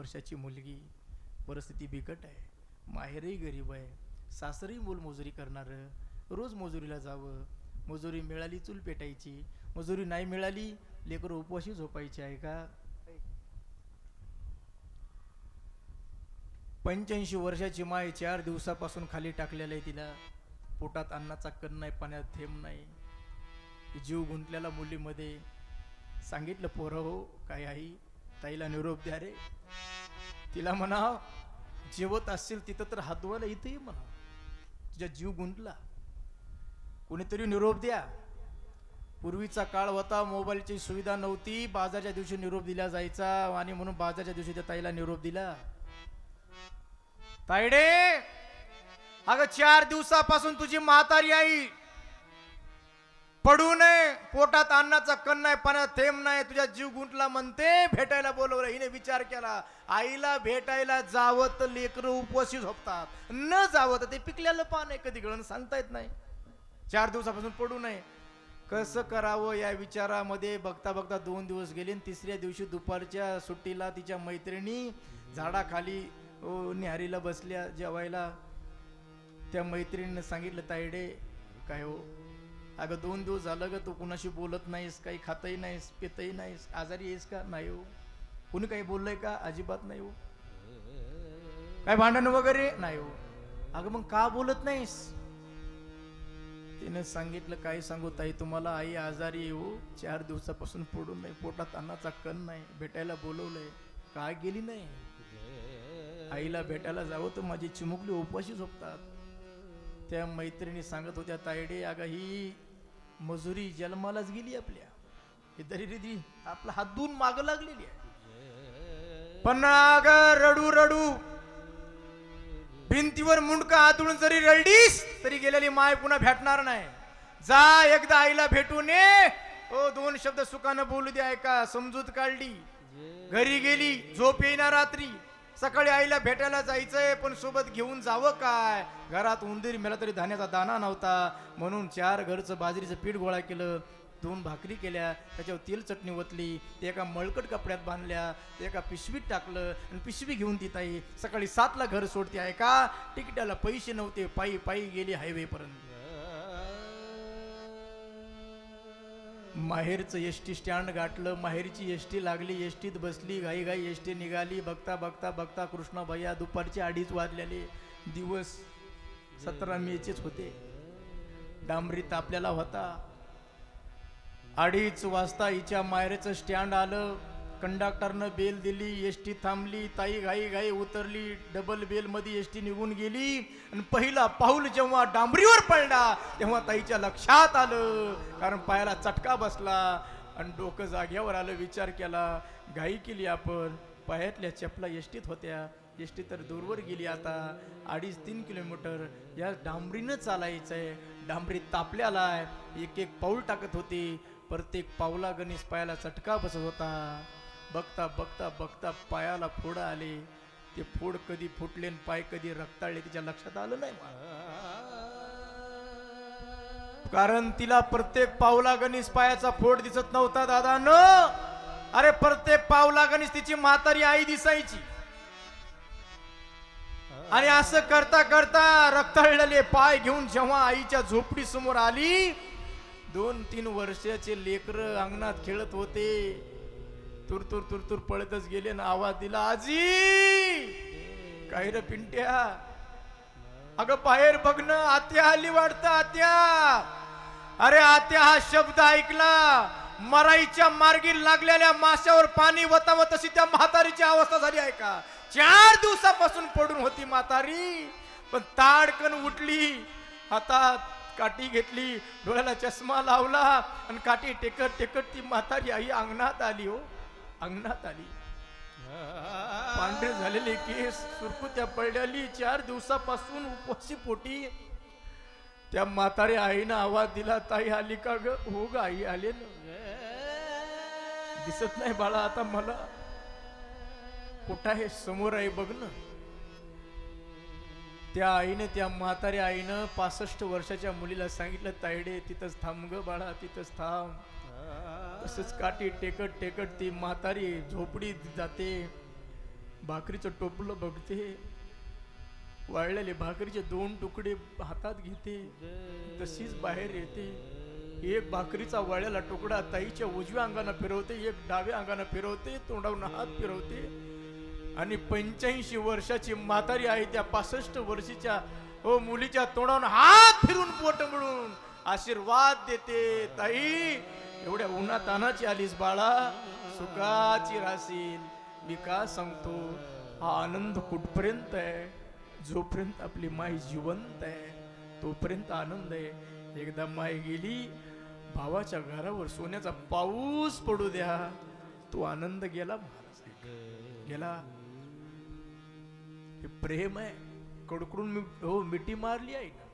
वर्षाची मुलगी, परिस्थिती बिकट आहे, माहेरही गरीब आहे, सासरही मोलमजुरी करणारं, रोज मजुरीला जावं, मजुरी मिळाली चूल पेटायची, मजुरी नाही मिळाली लेकरं उपवाशी झोपायची आहे का? 85 वर्षाची माय 4 दिवसापासून खाली टाकलेलं आहे, तिला पोटात अन्नाचा कण नाही, पाण्यात थेंब नाही, जीव गुंतलेला मुलीमध्ये. सांगितलं पोरं हो काय आई ताईला निरोप द्या रे, तिला म्हणाव जेवत असतील तिथं तर हात धुवायला इथंही म्हणा, तुझ्या जीव गुंतला, कोणीतरी निरोप द्या. पूर्वीचा काळ होता, मोबाईलची सुविधा नव्हती, बाजारच्या दिवशी निरोप दिला जायचा आणि म्हणून बाजारच्या दिवशी त्या ताईला निरोप दिला. तायडे अगं 4 दिवसापासून तुझी म्हातारी आई पडू नये, पोटात अन्नाचा कण नाही, पाण्यात थेंब नाही, तुझ्या जीव गुंतला म्हणते, भेटायला बोलवलं. हिने विचार केला आईला भेटायला जावं तर लेकरं उपवासी झोपतात, न जावं तर ते पिकलेलं पान आहे, कधी गळण सांगता येत नाही. 4 दिवसापासून पडू नये, कसं करावं या विचारामध्ये बघता बघता 2 दिवस गेले. आणि 3ऱ्या दिवशी दुपारच्या सुट्टीला तिच्या मैत्रिणी झाडाखाली न्याहारीला बसल्या जेवायला. त्या मैत्रिणीने सांगितलं तायडे काय हो अगं 2 दिवस झालं ग तू कुणाशी बोलत नाहीस, काही खातही नाहीस, पितही नाहीस, आजारी येस का? नाही हो. कुणी काही बोललंय का? अजिबात नाही हो. काय भांडण वगैरे? नाही हो. अगं मग का बोलत नाहीस? तिने सांगितलं काय सांगू ताई तुम्हाला, आई आजारी येऊ 4 दिवसापासून पडून नाही, पोटात अन्नाचा कण नाही, भेटायला बोलवलंय, का गेली नाही? आईला भेटायला जावं तर माझी चिमुकली उपवाशी झोपतात. त्या मैत्रिणी सांगत होत्या तायडे अगं ही मजुरी जन्मालाच गेली आपल्या, ही दरिद्री आपला हात धुवून माग लागलेली आहे. पण अगं रडू रडू भिंतीवर मुंडका आतून जरी रडलीस तरी गेलेली माय पुन्हा भेटणार नाही. जा एकदा आईला भेटून ये. ओ 2 शब्द सुखानं बोलू दे. ऐका समजूत काढली, घरी गेली, झोप येईना रात्री, सकाळी आईला भेटायला जायचंय पण सोबत घेऊन जावं काय, घरात उंदीर मेला तरी धान्याचा दाना नव्हता, म्हणून 4 घरचं बाजरीचं पीठ गोळा केलं, 2 भाकरी केल्या, त्याच्यावर तेल चटणी ओतली, ते एका मळकट कपड्यात बांधल्या, ते एका पिशवीत टाकलं आणि पिशवी घेऊन ती ताई सकाळी 7ला घर सोडते. आहे का? तिकिटाला पैसे नव्हते, पायी पायी गेली हायवे पर्यंत. माहेरचं एसटी स्टँड गाठलं, माहेरची एसटी लागली, एसटीत बसली, घाई घाई एसटी निघाली. बघता बघता बघता कृष्णाबाई दुपारचे 2:30 वाजलेले. दिवस 17 मेचेच होते. डांबरी तापलेला होता. 2:30 वाजता हिच्या माहेरचं स्टँड आलं. कंडक्टरनं बेल दिली, एसटी थांबली, ताई घाई घाई उतरली, डबल बेल मध्ये एसटी निघून गेली. आणि पहिला पाऊल जेव्हा डांबरीवर पडला तेव्हा ताईच्या लक्षात आलं, कारण पायाला चटका बसला आणि डोकं जाग्यावर आलं. विचार केला घाई केली आपण, पायातल्या चपला एसटीत होत्या, एसटी तर दूरवर गेली, आता 2.5-3 किलोमीटर या डांबरीनं चालायचंय. डांबरी तापल्याला आहे, एक एक पाऊल टाकत होती, प्रत्येक पावला गणेश पायाला चटका बसत होता. बघता बघता बघता पायाला फोड आले. ते फोड कधी फुटले आणि पाय कधी रक्ताळले तिच्या लक्षात आलं नाही, कारण तिला प्रत्येक पावला गणेश पायाचा फोड दिसत नव्हता दादा न. अरे प्रत्येक पावला गणेश तिची म्हातारी आई दिसायची. आणि असं करता करता रक्ताळलेले पाय घेऊन जेव्हा आईच्या झोपडी समोर आली, 2-3 वर्षाचे लेकर अंगणात खेळत होते, तुरतुर तुरतुर पळतच गेले ना आवाज दिला, आजी काय रे पिंट्या, अगं बाहेर बघ ना, आत्या आली वाटतं आत्या. अरे आत्या हा शब्द ऐकला, मराईच्या मार्गी लागलेल्या माशावर पाणी वतावत तशी त्या म्हातारीची अवस्था झाली आहे का. 4 दिवसापासून पडून होती म्हातारी, पण ताडकन उठली, हातात काठी घेतली, डोळ्याला चष्मा लावला आणि काठी टेकत टेकत ती म्हातारी आई अंगणात आली. हो अंगणात आली, पांढरे झालेले केस, सुरकुत्या पडलेली, 4 दिवसापासून उपवासी पोटी. त्या म्हातारी आईनं आवाज दिला, ताई आली का ग? हो ग आई आले ना. दिसत नाही बाळा आता मला, कुठं आहे? समोर आहे बघ ना. त्या आईने, त्या म्हातारी आईनं 65 वर्षाच्या मुलीला सांगितलं, तायडे तिथंच थांब ग बाळा, तिथंच थांब. तसंच काठी टेकत टेकत ती म्हातारी झोपडीत जाते. भाकरीचं टोपलं बघते, वाळलेले भाकरीचे 2 तुकडे हातात घेते, तशीच बाहेर येते. एक भाकरीचा वाळलेला तुकडा ताईच्या उजव्या अंगाने फिरवते, एक डाव्या अंगाने फिरवते, तोंडावरून हात फिरवते आणि 85 वर्षाची म्हातारी आहे त्या 65 वर्षीच्या मुलीच्या तोंडावरून हात फिरून पोट म्हणून आशीर्वाद देते. ताई, एवढ्या उन्हातानाची आलीस बाळा, सुखाची राशील. मी का सांगतो, हा आनंद कुठपर्यंत आहे? जोपर्यंत आपली माय जिवंत आहे तोपर्यंत आनंद आहे. एकदा माय गेली, भावाच्या घरावर सोन्याचा पाऊस पडू द्या, तो आनंद गेला महाराज, गेला. हे प्रेम आहे. कडकडून मिठी मारली आहे ना,